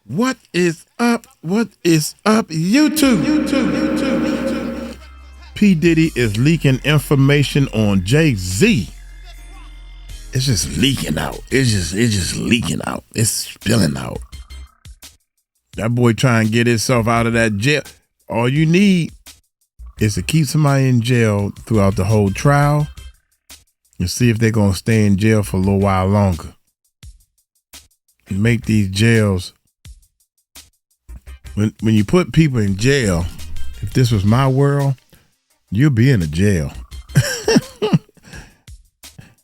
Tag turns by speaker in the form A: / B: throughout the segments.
A: What is up? What is up, YouTube? P. Diddy is leaking information on Jay-Z. It's just leaking out. It's just leaking out. It's spilling out. That boy trying to get himself out of that jail. All you need is to keep somebody in jail throughout the whole trial and see if they're going to stay in jail for a little while longer. And make these jails. When you put people in jail, if this was my world, you'll be in a jail.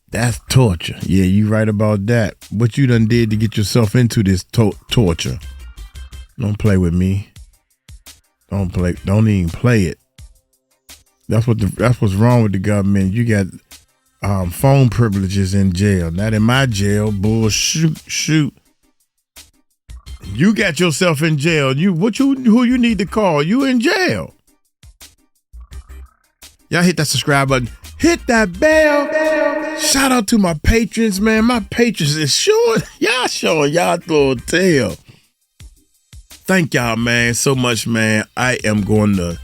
A: That's torture. Yeah, you right about that. What you done did to get yourself into this torture. Don't play with me. Don't even play it. That's what's wrong with the government. You got phone privileges in jail. Not in my jail. Shoot. You got yourself in jail. Who you need to call? You in jail. Y'all hit that subscribe button. Hit that bell. Shout out to my patrons, man. My patrons is showing y'all throw a tail. Thank y'all, man, so much, man. I am going to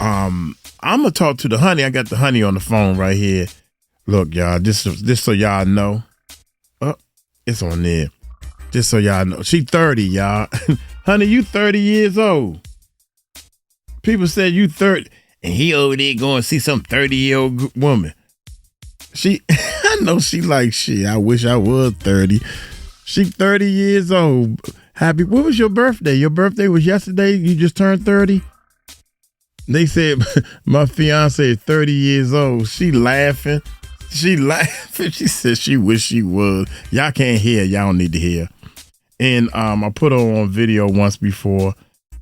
A: I'm gonna talk to the honey. I got the honey on the phone right here. Look, y'all, this so y'all know. Oh, it's on there. Just so y'all know. She 30, y'all. Honey, you 30 years old. People said you 30. And he over there going to see some 30-year-old woman. I know she like shit. I wish I was 30. She 30 years old. Happy. What was your birthday? Your birthday was yesterday? You just turned 30? They said my fiance is 30 years old. She laughing. She said she wish she was. Y'all can't hear. Y'all don't need to hear. And I put her on video once before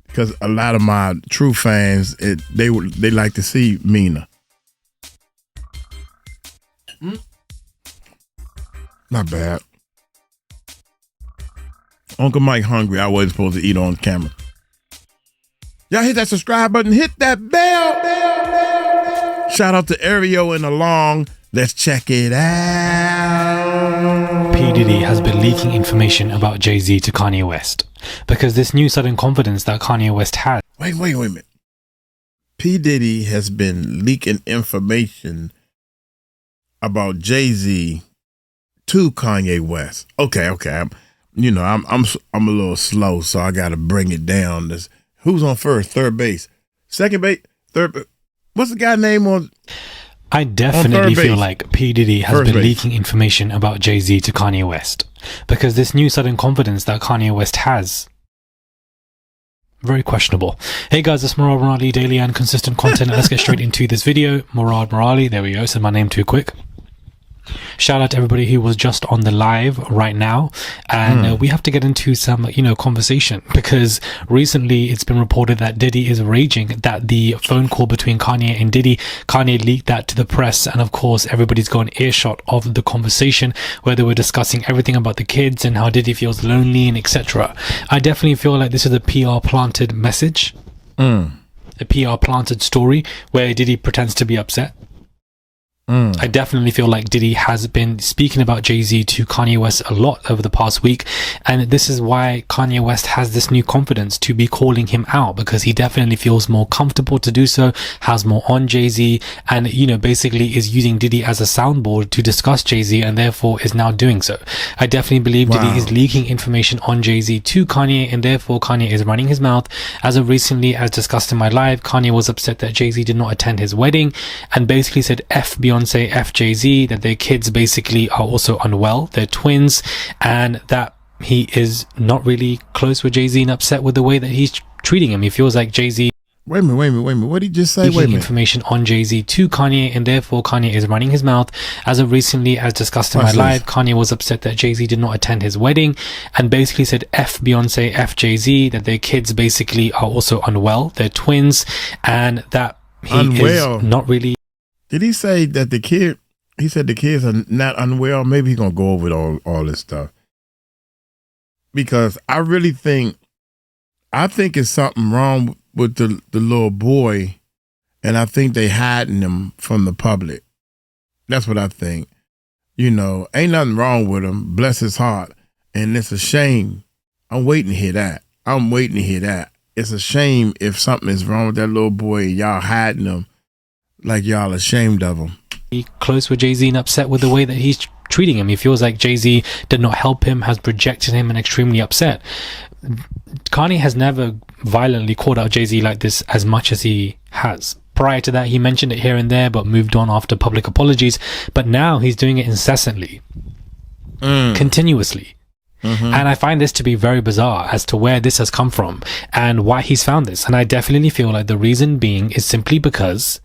A: because a lot of my true fans, they like to see Mina. Not bad. Uncle Mike hungry. I wasn't supposed to eat on camera. Y'all hit that subscribe button. Hit that bell. Shout out to Ario and Along. Let's check it out.
B: P. Diddy has been leaking information about Jay-Z to Kanye West because this new sudden confidence that Kanye West has.
A: Wait a minute. P. Diddy has been leaking information about Jay-Z to Kanye West. Okay. I'm a little slow, so I got to bring it down. Who's on first? Third base, second base, third. What's the guy name on?
B: I definitely feel like P. Diddy has been leaking information about Jay-Z to Kanye West because this new sudden confidence that Kanye West has. Very questionable. Hey guys, it's Murad Morali, daily and consistent content. Let's get straight into this video. Murad Morali, there we go. Said my name too quick. Shout out to everybody who was just on the live right now, and we have to get into some conversation because recently it's been reported that Diddy is raging that the phone call between Kanye and Kanye leaked that to the press, and of course everybody's got an earshot of the conversation where they were discussing everything about the kids and how Diddy feels lonely and etc. I definitely feel like this is a PR planted message, a PR planted story where Diddy pretends to be upset. I definitely feel like Diddy has been speaking about Jay-Z to Kanye West a lot over the past week, and this is why Kanye West has this new confidence to be calling him out, because he definitely feels more comfortable to do so, has more on Jay-Z, and basically is using Diddy as a soundboard to discuss Jay-Z, and therefore is now doing so. I definitely believe Diddy is leaking information on Jay-Z to Kanye, and therefore Kanye is running his mouth. As of recently, as discussed in my live, Kanye was upset that Jay-Z did not attend his wedding and basically said F Beyonce, F Jay-Z, that their kids basically are also unwell, they're twins, and that he is not really close with Jay-Z and upset with the way that he's treating him. He feels like Jay-Z.
A: Wait a minute. What did he just say?
B: Information on Jay-Z to Kanye, and therefore Kanye is running his mouth. As of recently, as discussed in my live, Kanye was upset that Jay-Z did not attend his wedding and basically said F Beyonce, F Jay-Z, that their kids basically are also unwell, they're twins, and that he is not really.
A: Did he say that he said the kids are not unwell? Maybe he's going to go over all this stuff. Because I really think it's something wrong with the little boy, and I think they hiding him from the public. That's what I think. Ain't nothing wrong with him. Bless his heart. And it's a shame. I'm waiting to hear that. I'm waiting to hear that. It's a shame if something is wrong with that little boy, y'all hiding him like y'all ashamed of him.
B: Close with Jay-Z and upset with the way that he's treating him. He feels like Jay-Z did not help him, has rejected him, and extremely upset. Kanye has never violently called out Jay-Z like this as much as he has. Prior to that, he mentioned it here and there, but moved on after public apologies. But now he's doing it incessantly, continuously. And I find this to be very bizarre as to where this has come from and why he's found this. And I definitely feel like the reason being is simply because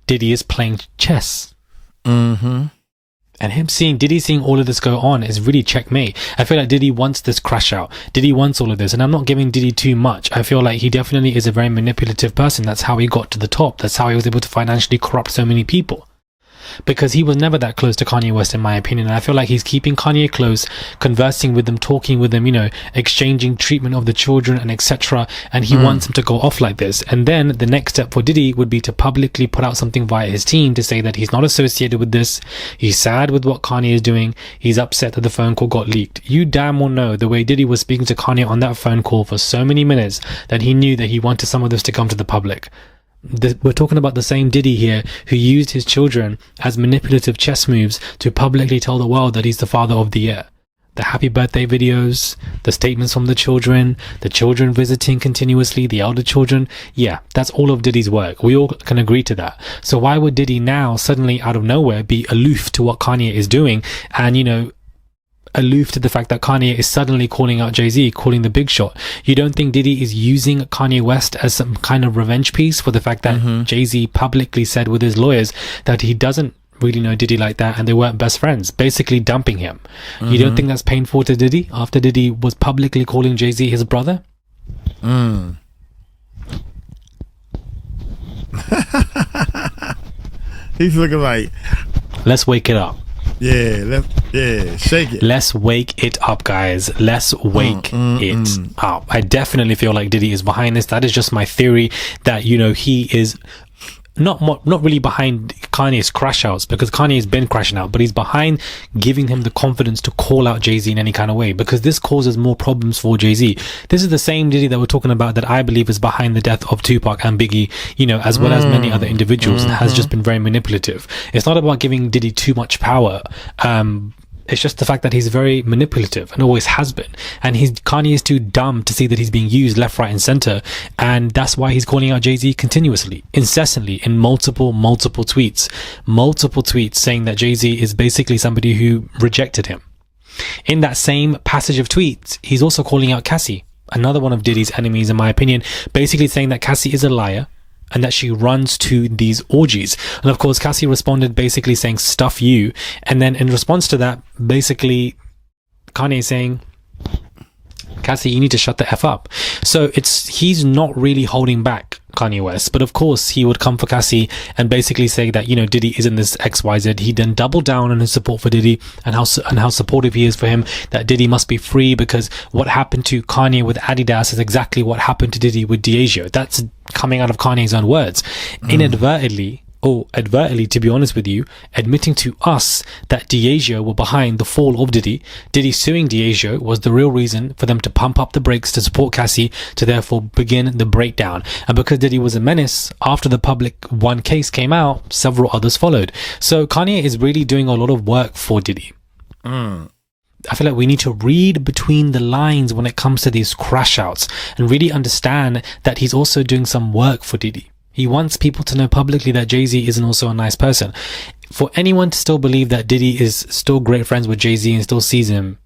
B: Diddy is playing chess. And Diddy seeing all of this go on is really checkmate. I feel like Diddy wants this crash out. Diddy wants all of this. And I'm not giving Diddy too much. I feel like he definitely is a very manipulative person. That's how he got to the top. That's how he was able to financially corrupt so many people. Because he was never that close to Kanye West, in my opinion. And I feel like he's keeping Kanye close, conversing with them, talking with them, you know, exchanging treatment of the children and etc. And he wants him to go off like this. And then the next step for Diddy would be to publicly put out something via his team to say that he's not associated with this. He's sad with what Kanye is doing. He's upset that the phone call got leaked. You damn well know the way Diddy was speaking to Kanye on that phone call for so many minutes that he knew that he wanted some of this to come to the public. We're talking about the same Diddy here who used his children as manipulative chess moves to publicly tell the world that he's the father of the year. The happy birthday videos, the statements from the children visiting continuously, the elder children. Yeah, that's all of Diddy's work. We all can agree to that. So why would Diddy now suddenly out of nowhere be aloof to what Kanye is doing and, you know, aloof to the fact that Kanye is suddenly calling out Jay-Z, calling the big shot? You don't think Diddy is using Kanye West as some kind of revenge piece for the fact that Jay-Z publicly said with his lawyers that he doesn't really know Diddy like that and they weren't best friends, basically dumping him? You don't think that's painful to Diddy after Diddy was publicly calling Jay-Z his brother?
A: He's looking like,
B: let's wake it up.
A: Yeah, shake it.
B: Let's wake it up, guys. Let's wake it up. I definitely feel like Diddy is behind this. That is just my theory, that, you know, he is not really behind Kanye's crash outs, because Kanye's been crashing out, but he's behind giving him the confidence to call out Jay-Z in any kind of way, because this causes more problems for Jay-Z. This is the same Diddy that we're talking about that I believe is behind the death of Tupac and Biggie, you know, as well as many other individuals, and has just been very manipulative. It's not about giving Diddy too much power. It's just the fact that he's very manipulative and always has been. And Kanye is too dumb to see that he's being used left, right and center. And that's why he's calling out Jay-Z continuously, incessantly, in multiple tweets saying that Jay-Z is basically somebody who rejected him. In that same passage of tweets, he's also calling out Cassie, another one of Diddy's enemies, in my opinion, basically saying that Cassie is a liar and that she runs to these orgies. And of course, Cassie responded basically saying, stuff you. And then in response to that, basically Kanye saying, Cassie, you need to shut the F up. So he's not really holding back Kanye West, but of course he would come for Cassie and basically say that, you know, Diddy isn't this XYZ. He then doubled down on his support for Diddy and how supportive he is for him, that Diddy must be free because what happened to Kanye with Adidas is exactly what happened to Diddy with Diageo. That's coming out of Kanye's own words. Inadvertently, or advertently, to be honest with you, admitting to us that Diageo were behind the fall of Diddy. Diddy suing Diageo was the real reason for them to pump up the brakes to support Cassie, to therefore begin the breakdown. And because Diddy was a menace, after the public one case came out, several others followed. So Kanye is really doing a lot of work for Diddy. I feel like we need to read between the lines when it comes to these crash outs and really understand that he's also doing some work for Diddy. He wants people to know publicly that Jay-Z isn't also a nice person. For anyone to still believe that Diddy is still great friends with Jay-Z and still sees him,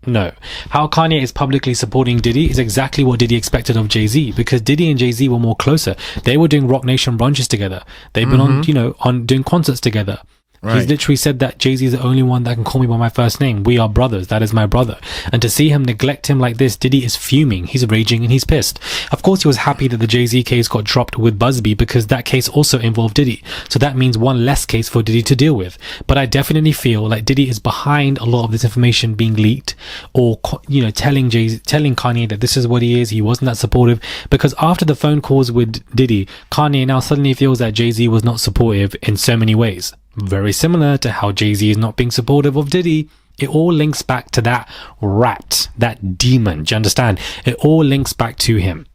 B: no. How Kanye is publicly supporting Diddy is exactly what Diddy expected of Jay-Z, because Diddy and Jay-Z were more closer. They were doing Rock Nation brunches together. They've been on doing concerts together. Right. He's literally said that Jay-Z is the only one that can call me by my first name. We are brothers. That is my brother. And to see him neglect him like this, Diddy is fuming. He's raging and he's pissed. Of course, he was happy that the Jay-Z case got dropped with Busby, because that case also involved Diddy. So that means one less case for Diddy to deal with. But I definitely feel like Diddy is behind a lot of this information being leaked, or, you know, telling Kanye that this is what he is. He wasn't that supportive, because after the phone calls with Diddy, Kanye now suddenly feels that Jay-Z was not supportive in so many ways. Very similar to how Jay-Z is not being supportive of Diddy It all links back to that rat, that demon. Do you understand? It all links back to him.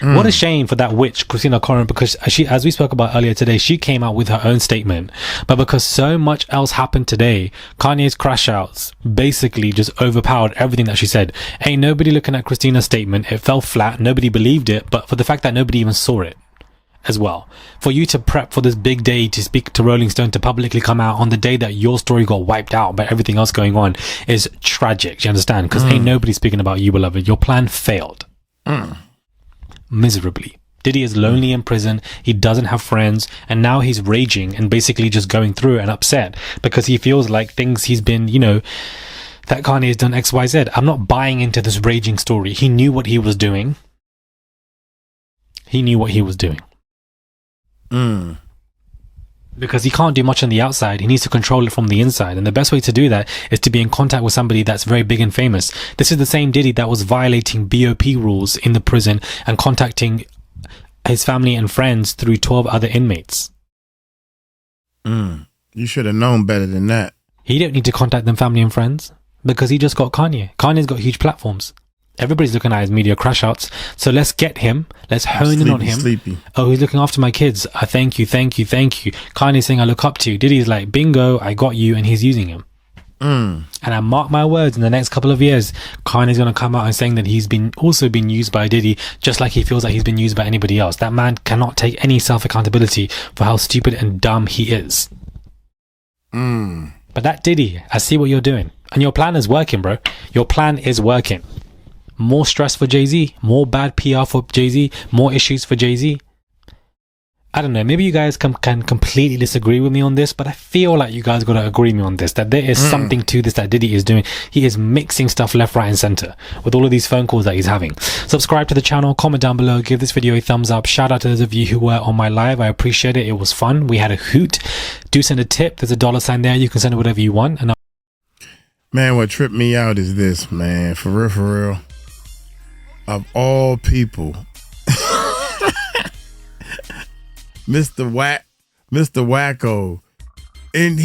B: What a shame for that witch, Christina Koren, because she, as we spoke about earlier today, she came out with her own statement. But because so much else happened today, Kanye's crash outs basically just overpowered everything that she said. Ain't nobody looking at Christina's statement. It fell flat. Nobody believed it. But for the fact that nobody even saw it as well. For you to prep for this big day to speak to Rolling Stone, to publicly come out on the day that your story got wiped out by everything else going on, is tragic. Do you understand? Because ain't nobody speaking about you, beloved. Your plan failed. Miserably. Diddy is lonely in prison. He doesn't have friends, and now he's raging and basically just going through and upset because he feels like things he's been, you know, that Kanye has done XYZ. I'm not buying into this raging story. He knew what he was doing. He knew what he was doing. Because he can't do much on the outside. He needs to control it from the inside, and the best way to do that is to be in contact with somebody that's very big and famous. This is the same Diddy that was violating BOP rules in the prison and contacting his family and friends through 12 other inmates.
A: You should have known better than that.
B: He don't need to contact them family and friends because he just got Kanye. Kanye's got huge platforms. Everybody's looking at his media crash outs. So let's get him. Let's hone in on him. Oh, he's looking after my kids. I thank you. Kanye's saying I look up to you. Diddy's like, bingo, I got you, and he's using him. And I mark my words, in the next couple of years, Kanye's going to come out and saying that he's also been used by Diddy, just like he feels like he's been used by anybody else. That man cannot take any self-accountability for how stupid and dumb he is. But that Diddy, I see what you're doing. And your plan is working, bro. Your plan is working. More stress for Jay-Z, more bad PR for Jay-Z, more issues for Jay-Z. I don't know, maybe you guys can completely disagree with me on this, but I feel like you guys got to agree with me on this, that there is something to this that Diddy is doing. He is mixing stuff left, right and center with all of these phone calls that he's having. Subscribe to the channel, comment down below, give this video a thumbs up. Shout out to those of you who were on my live. I appreciate it. It was fun. We had a hoot. Do send a tip. There's a $sign there. You can send it whatever you want. And
A: man, what tripped me out is this, man. For real. Of all people, Mr. Wacko, and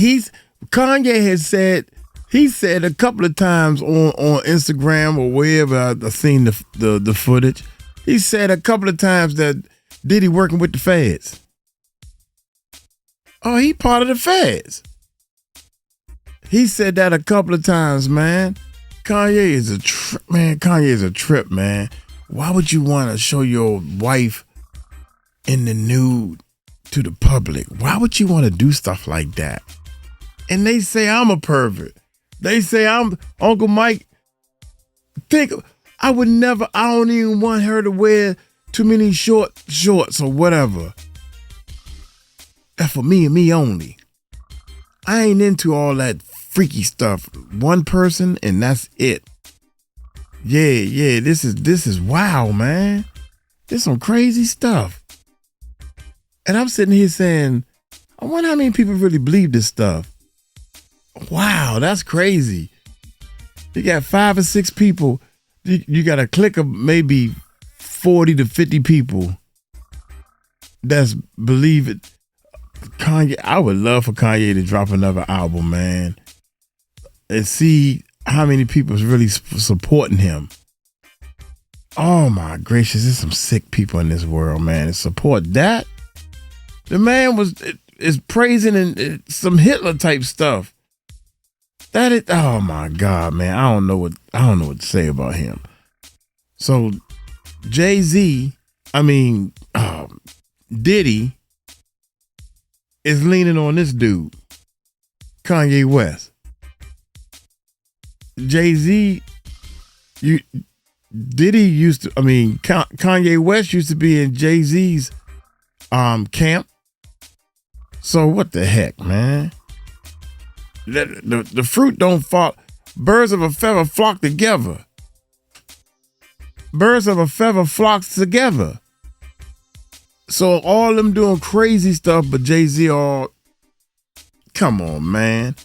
A: Kanye has said, he said a couple of times on Instagram or wherever I've seen the footage, he said a couple of times that Diddy working with the feds. Oh, he part of the feds. He said that a couple of times, man. Kanye is a trip, man. Kanye is a trip, man. Why would you want to show your wife in the nude to the public? Why would you want to do stuff like that? And they say I'm a pervert. They say I'm Uncle Mike. I don't even want her to wear too many shorts or whatever. That's for me and me only. I ain't into all that freaky stuff. One person and that's it. Yeah, this is wow, man. This some crazy stuff. And I'm sitting here saying, I wonder how many people really believe this stuff. Wow, that's crazy. You got 5 or 6 people. You got a clique of maybe 40 to 50 people that's believe it. Kanye, I would love for Kanye to drop another album, man, and see how many people is really supporting him. Oh my gracious, there's some sick people in this world, man, and support that. The man is praising and some Hitler type stuff. Oh my God, man, I don't know what to say about him. So Diddy is leaning on this dude, Kanye West. Kanye West used to be in Jay-Z's camp. So what the heck, man? The fruit don't fall. Birds of a feather flock together. Birds of a feather flocks together. So all them doing crazy stuff, but Jay-Z come on, man.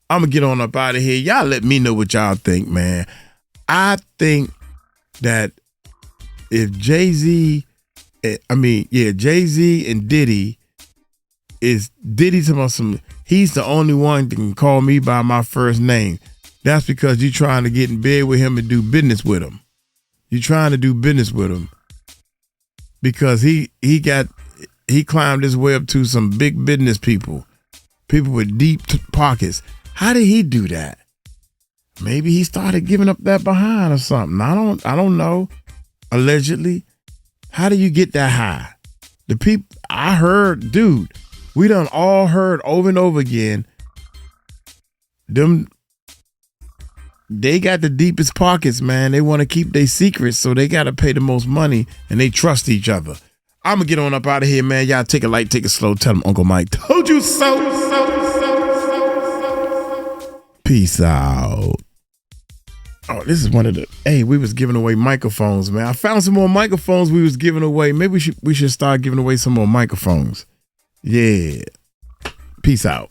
A: I'm gonna get on up out of here. Y'all let me know what y'all think, man. I think that if Jay-Z and Diddy is Diddy talking about some, he's the only one that can call me by my first name. That's because you're trying to get in bed with him and do business with him. You're trying to do business with him because he climbed his way up to some big business people with deep pockets. How did he do that? Maybe he started giving up that behind or something. I don't know. Allegedly. How do you get that high? The people I heard, dude, we done all heard over and over again. They got the deepest pockets, man. They want to keep their secrets, so they got to pay the most money, and they trust each other. I'm going to get on up out of here, man. Y'all take it light, take it slow. Tell them Uncle Mike told you so. Peace out. Oh, this is one of the, hey, we was giving away microphones, man. I found some more microphones we was giving away. Maybe we should start giving away some more microphones. Yeah. Peace out.